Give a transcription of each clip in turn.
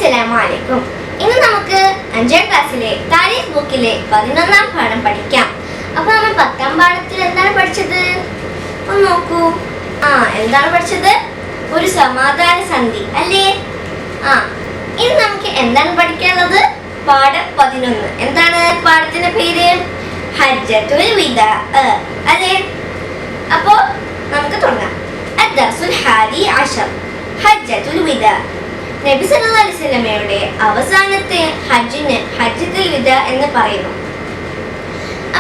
അസ്സലാമലൈക്കും. ഇന്ന് നമുക്ക് 5ാം ക്ലാസ്സിലെ താരീഖ് ബുക്കിലെ 11ാം പാഠം പഠിക്കാം. അപ്പൊ നമ്മൾ 10ാം പാഠത്തിൽ എന്താണ് പഠിച്ചത്? ഒന്ന് നോക്കൂ. എന്താണ് പഠിച്ചത്? ഒരു സമാധാന സന്ധി അല്ലേ? ഇനി നമുക്ക് എന്താണ് പഠിക്കാനുള്ളത്? പാഠം 11. എന്താണ് പാഠത്തിന്റെ പേര്? ഹജ്ജത്തുൽ വിദാ അല്ലേ? അപ്പോ നമുക്ക് തുടങ്ങാം. അദ്ദർസുൽ ഹാദി അശർ, ഹജ്ജത്തുൽ വിദാ. നബി സല്ലല്ലാഹു അലൈഹി വസല്ലമയുടെ അവസാനത്തെ ഹജ്ജിന് ഹജ്ജത്തുൽ വിദാ എന്ന് പറയുന്നു.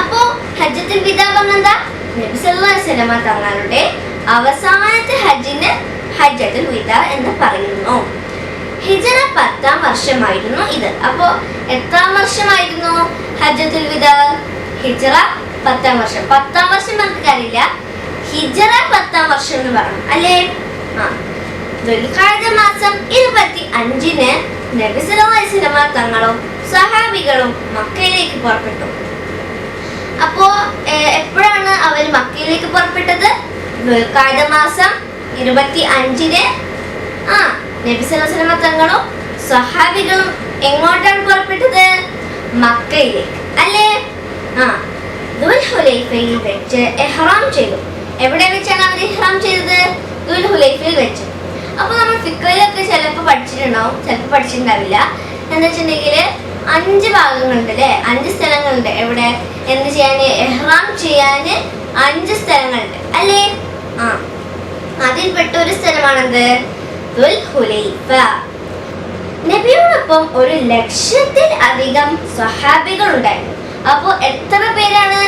അപ്പോ ഹജ്ജത്തുൽ വിദാ പറഞ്ഞാ നബി സല്ലല്ലാഹു അലൈഹി വസല്ലമ തങ്ങളുടെ അവസാനത്തെ ഹജ്ജിന് ഹജ്ജത്തുൽ വിദാ എന്ന് പറയുന്നു. ഹിജ്റ 10ാം വർഷമായിരുന്നു ഇത്. അപ്പോ എത്രാം വർഷമായിരുന്നു ഹജ്ജത്തുൽ വിദാ? ഹിജ്റ 10ാം വർഷം. 10ാം വർഷം നമുക്ക് കാര്യമില്ല, ഹിജ്റ 10ാം വർഷം എന്ന് പറഞ്ഞു അല്ലേ? ദുൽഖഅദ മാസം 25-ന് നബി സല്ലല്ലാഹു അലൈഹി വസല്ലമ തങ്ങളും സഹാബികളും മക്കയിലേക്ക് പുറപ്പെട്ടു. അപ്പോ എപ്പോഴാണ് അവർ മക്കയിലേക്ക് പുറപ്പെട്ടത്? ദുൽഖഅദ മാസം 25-ന് നബി സല്ലല്ലാഹു അലൈഹി വസല്ലമ തങ്ങളും സഹാബികളും എങ്ങോട്ടാണ് പുറപ്പെട്ടത്? മക്കയിലേക്ക് അല്ലേ? ദുൽഹുലൈഫയിൽ വെച്ച് ഇഹ്റാം ചെയ്തു. എവിടെ വെച്ചാണ് അവർ ഇഹ്റാം ചെയ്തത്? ദുൽഹുലൈഫയിൽ വെച്ച്. അപ്പൊ നമ്മൾ ഫിഖ്ഹിലൊക്കെ ചിലപ്പോൾ പഠിച്ചിട്ടുണ്ടാവും, ചിലപ്പോൾ പഠിച്ചിട്ടുണ്ടാവില്ല. എന്താ വെച്ചിട്ടുണ്ടെങ്കിൽ 5 ഭാഗങ്ങളുണ്ട് അല്ലേ? 5 സ്ഥലങ്ങളുണ്ട്. എവിടെ എന്ത് ചെയ്യാൻ? ഇഹ്റാം ചെയ്യാന് 5 സ്ഥലങ്ങളുണ്ട് അല്ലേ? അതിൽപ്പെട്ട ഒരു സ്ഥലമാണത് ദുൽഹുലൈഫ. നബിയോടൊപ്പം 1,00,000-ൽ-അധികം സ്വഹാബികൾ ഉണ്ടായിരുന്നു. അപ്പോ എത്ര പേരാണ്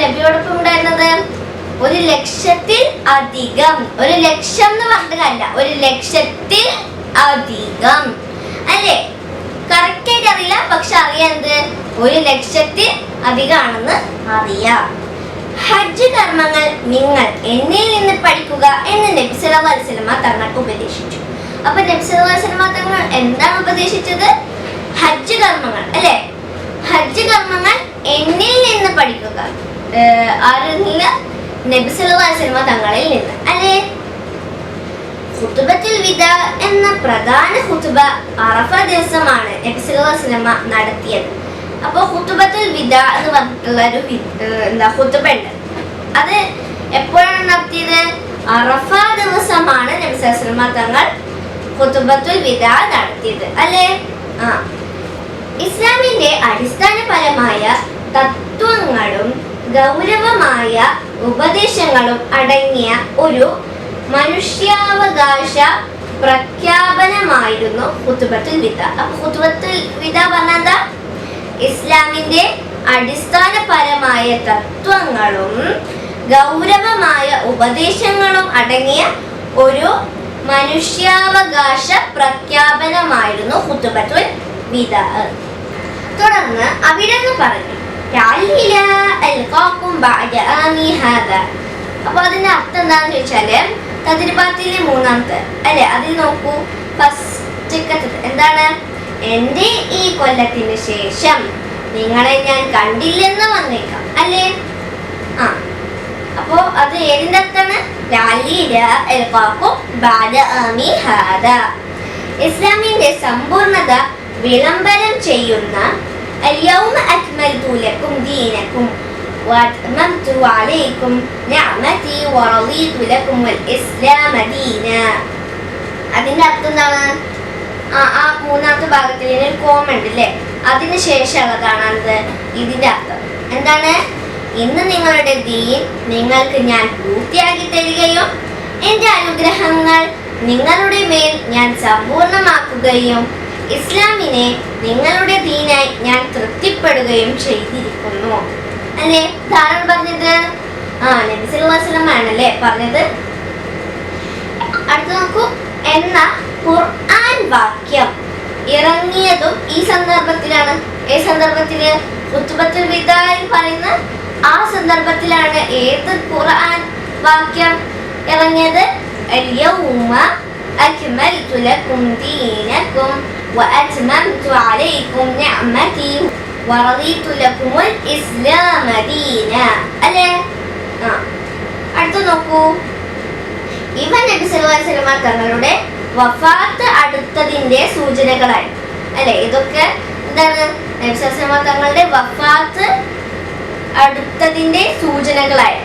നബിയോടൊപ്പം ഉണ്ടായിരുന്നത്? 1,00,000-ൽ-അധികം. 1,00,000 എന്ന് പറഞ്ഞതല്ല, 1,00,000-ൽ-അധികം അല്ലേ? കറക്റ്റ് ആയിട്ട് അറിയില്ല, പക്ഷെ അറിയാം എന്ത്? 1,00,000-ൽ-അധികം ആണെന്ന് അറിയാം. ഹജ്ജ് കർമ്മങ്ങൾ നിങ്ങൾ എന്നിൽ നിന്ന് പഠിക്കുക എന്ന് നബി സല്ലല്ലാഹു അലൈഹി വസല്ലമ തങ്ങൾ ഉപദേശിച്ചു. അപ്പൊ നബി സല്ലല്ലാഹു അലൈഹി വസല്ലമ തങ്ങൾ എന്താണ് ഉപദേശിച്ചത്? ഹജ്ജ് കർമ്മങ്ങൾ അല്ലേ? ഹജ്ജ് കർമ്മങ്ങൾ എന്നിൽ നിന്ന് പഠിക്കുക. ആരിൽ നിന്ന്? നബി സല്ലല്ലാഹു അലൈഹി വസല്ലമ തങ്ങളിൽ നിന്ന് അല്ലേ? ഖുതുബത്തുൽ വിദാ എന്ന പ്രധാന ഖുതുബ അറഫ ദിവസമാണ് നബി സല്ലല്ലാഹു അലൈഹി വസല്ലമ നടത്തിയത്. അപ്പോൾ ഖുതുബത്തുൽ വിദാ എന്ന് പറഞ്ഞിട്ടുള്ള ഒരു ഖുതുബ ഉണ്ട്. അത് എപ്പോഴാണ് നടത്തിയത്? അറഫ ദിവസമാണ് നബി സല്ലല്ലാഹു അലൈഹി വസല്ലമ തങ്ങൾ ഖുതുബത്തുൽ വിദാ നടത്തിയത് അല്ലേ? ഇസ്ലാമിന്റെ അടിസ്ഥാനപരമായ തത്വങ്ങളും ഗൗരവമായ ഉപദേശങ്ങളും അടങ്ങിയ ഒരു മനുഷ്യാവകാശ പ്രഖ്യാപനമായിരുന്നു ഖുതുബത്തുൽ വിദാ. അപ്പൊ ഖുതുബത്തുൽ വിദാ പറഞ്ഞാ ഇസ്ലാമിന്റെ അടിസ്ഥാനപരമായ തത്വങ്ങളും ഗൗരവമായ ഉപദേശങ്ങളും അടങ്ങിയ ഒരു മനുഷ്യാവകാശ പ്രഖ്യാപനമായിരുന്നു ഖുതുബത്തുൽ വിദാ. തുടർന്ന് അവിടുന്ന് പറഞ്ഞു, അപ്പൊ അതിന്റെ അർത്ഥം എന്താണെന്ന് ചോദിച്ചാല് തദ്രിബാത്തിലെ 3ാമത്തെ അല്ലെ? അതിൽ നോക്കൂ, ഫസ്റ്റ് എന്താണ്? എന്റെ ഈ കൊല്ലത്തിന് ശേഷം നിങ്ങളെ ഞാൻ കണ്ടില്ലെന്ന് വന്നേക്കാം അല്ലേ? അപ്പോ അത് ഏതിന്റെ അർത്ഥാണ്? ഇസ്ലാമിന്റെ സമ്പൂർണത വിളംബരം ചെയ്യുന്ന اليوم أكملت لكم دينكم وأتممت عليكم نعمتي ورضيت لكم الإسلام دينا. അതിന്റെ അർത്ഥം എന്താണ്? ആ 3ാമത്തെ ഭാഗത്തിൽ ഒരു കോമ ഉണ്ട് അല്ലേ? അതിന് ശേഷമുള്ളതാണ് ഇതിന്റെ അർത്ഥം. എന്താണ്? ഇന്ന് നിങ്ങളുടെ ദീൻ നിങ്ങൾക്ക് ഞാൻ പൂർത്തിയാക്കി തരികയും എന്റെ അനുഗ്രഹങ്ങൾ നിങ്ങളുടെ മേൽ ഞാൻ സമ്പൂർണമാക്കുകയും ഇസ്ലാമിനെ നിങ്ങളുടെ ദീനായി ഞാൻ തൃപ്തിപ്പെടുകയും ചെയ്തിരിക്കുന്നു അല്ലേ? ധാരാളം പറഞ്ഞത് നബി സല്ലല്ലാഹു അലൈഹി വസല്ലം ആണല്ലേ പറഞ്ഞത്. അടുത്ത നോക്കൂ. എന്ന ഖുർആൻ വാക്യം ഇറങ്ങിയതും ഈ സന്ദർഭത്തിലാണ്. ഏത് സന്ദർഭത്തില്? ഖുതുബത്തുൽ വിദായിൽ പറയുന്ന ആ സന്ദർഭത്തിലാണ്. ഏത് ഖുർആൻ വാക്യം ഇറങ്ങിയത്? اليوم أكملت لكم دينكم وأتممت عليكم نعمتي ورضيت لكم الإسلام دينا അല്ലേ? അടുത്ത നോക്കൂ. ഇവ നബി സല്ലല്ലാഹു അലൈഹി വസല്ലമ തങ്ങളുടെ വഫാത്ത് അടുത്തതിന്റെ സൂചനകളായി. അല്ലെ, ഇതൊക്കെ എന്താണ്? നബി സല്ലല്ലാഹു അലൈഹി വസല്ലം തങ്ങളുടെ വഫാത്ത് അടുത്തതിന്റെ സൂചനകളായി.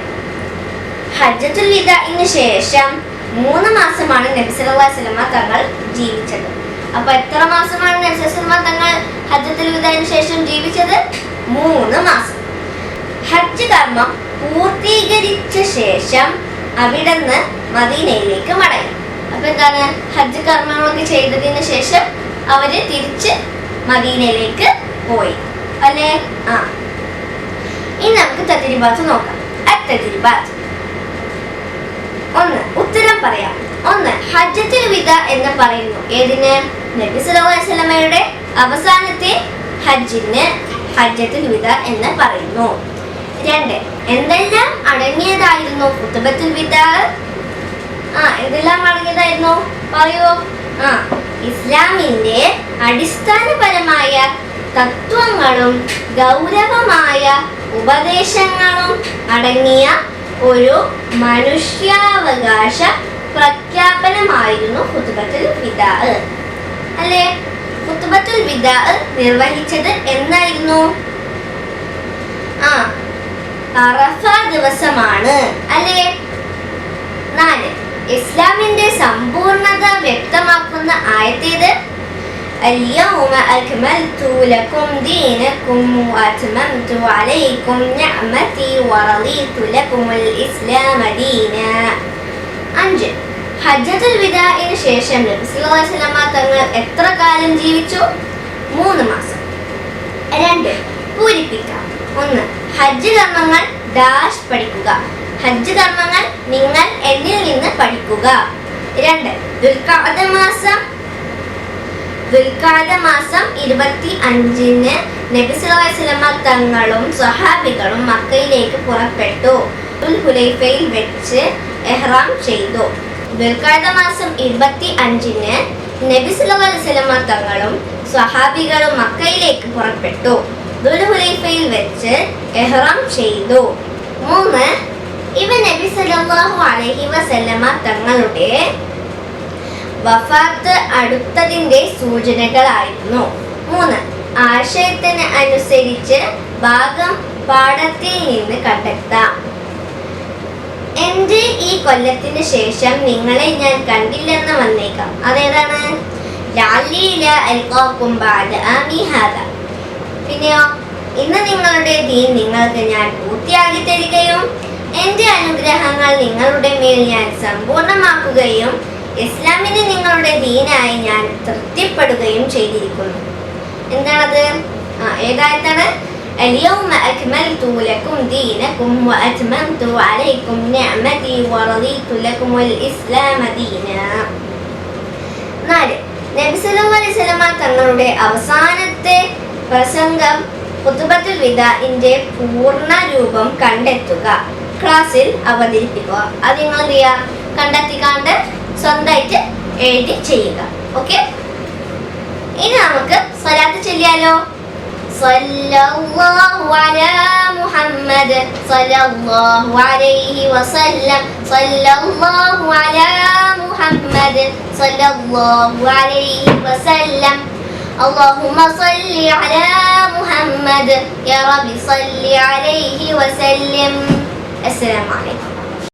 ഹജ്ജത്തുൽ വിദാഇന് ശേഷം 3 മാസമാണ് നബി സല്ലല്ലാഹു അലൈഹി വസല്ലം തങ്ങൾ ജീവിച്ചത്. അപ്പൊ എത്ര മാസമാണ് നബി സല്ലല്ലാഹു അലൈഹി വസല്ലം തങ്ങൾ ഹജ്ജത്തുൽ വിദാഇന് ശേഷം ജീവിച്ചത്? 3 മാസം. ഹജ്ജ് കർമ്മം പൂർത്തീകരിച്ച ശേഷം അവിടുന്ന് മദീനയിലേക്ക് മടങ്ങി. അപ്പൊ എന്താണ്? ഹജ്ജ് കർമ്മങ്ങളൊക്കെ ചെയ്തതിന് ശേഷം അവര് തിരിച്ച് മദീനയിലേക്ക് പോയി, അല്ലേ? ഇനി നമുക്ക് തദ്രീബാത്ത് നോക്കാം. അത്തദ്രീബാത്ത്. 1. ഉത്തരം പറയാം. 1. ഹജ്ജത്തുൽ വിദാ എന്ന് പറയുന്നു ഏതിന്? നബി സല്ലല്ലാഹു അലൈഹി വസല്ലമയുടെ അവസാനത്തെ ഹജ്ജിന് ഹജ്ജത്തുൽ വിദാ എന്ന് പറയുന്നു. 2. എന്തെല്ലാം അടങ്ങിയതായിരുന്നു ഖുത്ബത്തുൽ വിദാ? എന്തെല്ലാം അടങ്ങിയതായിരുന്നു? പറയൂ. ഇസ്ലാമിന്റെ അടിസ്ഥാനപരമായ തത്വങ്ങളും ഗൗരവമായ ഉപദേശങ്ങളും അടങ്ങിയ ഒരു മനുഷ്യാവകാശ പ്രഖ്യാപനമായിരുന്നു ഖുത്ബത്തുൽ വിദാ. അല്ലേ? ഖുത്ബത്തുൽ വിദാ നിർവഹിച്ചത് എന്നായിരുന്നു? അറഫ ദിവസമാണ്, അല്ലേ? 4. ഇസ്ലാമിന്റെ സമ്പൂർണത വ്യക്തമാക്കുന്ന ആയത്തേത്? اليوم أكملت لكم دينكم وأتممت عليكم نعمتي ورضيت لكم الإسلام دينا. 5. ഹജ്ജത്തുൽ വിദാഇന് ശേഷം നബി സല്ലല്ലാഹു അലൈഹി വസല്ലം തങ്ങൾ എത്ര കാലം ജീവിച്ചു? 3 മാസം. 2. പൂരിപ്പിക്കാം. 1. ഹജ്ജ് കർമ്മങ്ങൾ ഡാഷ് പഠിക്കുക. ഹജ്ജ് കർമ്മങ്ങൾ നിങ്ങൾ എന്നിൽ നിന്ന് പഠിക്കുക. 2. ദുൽഖഅദ മാസം 25-ന് നബി സല്ലല്ലാഹു അലൈഹി വസല്ലം തങ്ങളും സ്വഹാബികളും മക്കയിലേക്ക് പുറപ്പെട്ടു. ഹുലൈഫയിൽ വെച്ച് ഇഹ്റാം ചെയ്തു. ദുൽഖഅദ മാസം 25-ന് നബി സല്ലല്ലാഹു അലൈഹി വസല്ലം തങ്ങളും സ്വഹാബികളും മക്കയിലേക്ക് പുറപ്പെട്ടു. ഹുലൈഫയിൽ വെച്ച് ഇഹ്റാം ചെയ്തു. 3. ഇവ നബി സല്ലല്ലാഹു അലൈഹി വസല്ലം തങ്ങളുടെ വഫാത്ത് അടുത്തതിന്റെ സൂചനകളായിരുന്നു. 3. ആശയത്തിന് അനുസരിച്ച് ഭാഗം പാഠത്തിൽ നിന്ന് കണ്ടെത്താം. എന്റെ ഈ കൊല്ലത്തിന് ശേഷം നിങ്ങളെ ഞാൻ കണ്ടില്ലെന്ന് വന്നേക്കാം. അതേതാണ്? പിന്നെയോ, ഇന്ന് നിങ്ങളുടെ ദീൻ നിങ്ങൾക്ക് ഞാൻ പൂർത്തിയാക്കി തരികയും എന്റെ അനുഗ്രഹങ്ങൾ നിങ്ങളുടെ മേൽ ഞാൻ സമ്പൂർണമാക്കുകയും ഇസ്ലാമിനെ നിങ്ങളുടെ ദീനായി ഞാൻ തൃപ്തിപ്പെടുകയും ചെയ്തിരിക്കുന്നു. എന്താണത്? ഏതായത്താണ്? اليوم أكملت لكم دينكم وأتممت عليكم نعمتي ورضيت لكم الإسلام دينا. 4. നബി സല്ലല്ലാഹു അലൈഹി വസല്ലം തങ്ങളുടെ അവസാനത്തെ പ്രസംഗം ഖുത്ബത്തുൽ വിദാഇന്റെ പൂർണ്ണ രൂപം കണ്ടെത്തുക, ക്ലാസ്സിൽ അവതരിപ്പിക്കുക. അത് നിങ്ങൾ കണ്ടെത്തിക്കാണ്ട് സ്വന്തമായിട്ട് എഴുതി ചെയ്യുക. ഓക്കെ, ഇനി നമുക്ക് സ്വലാത്ത് ചൊല്ലിയാലോ? സല്ലല്ലാഹു അലാ മുഹമ്മദ് സല്ലല്ലാഹു അലൈഹി വസല്ലം സല്ലല്ലാഹു അലാ മുഹമ്മദ് സല്ലല്ലാഹു അലൈഹി വസല്ലം اللهم صل على محمد يا رب صل عليه وسلم. السلام عليكم.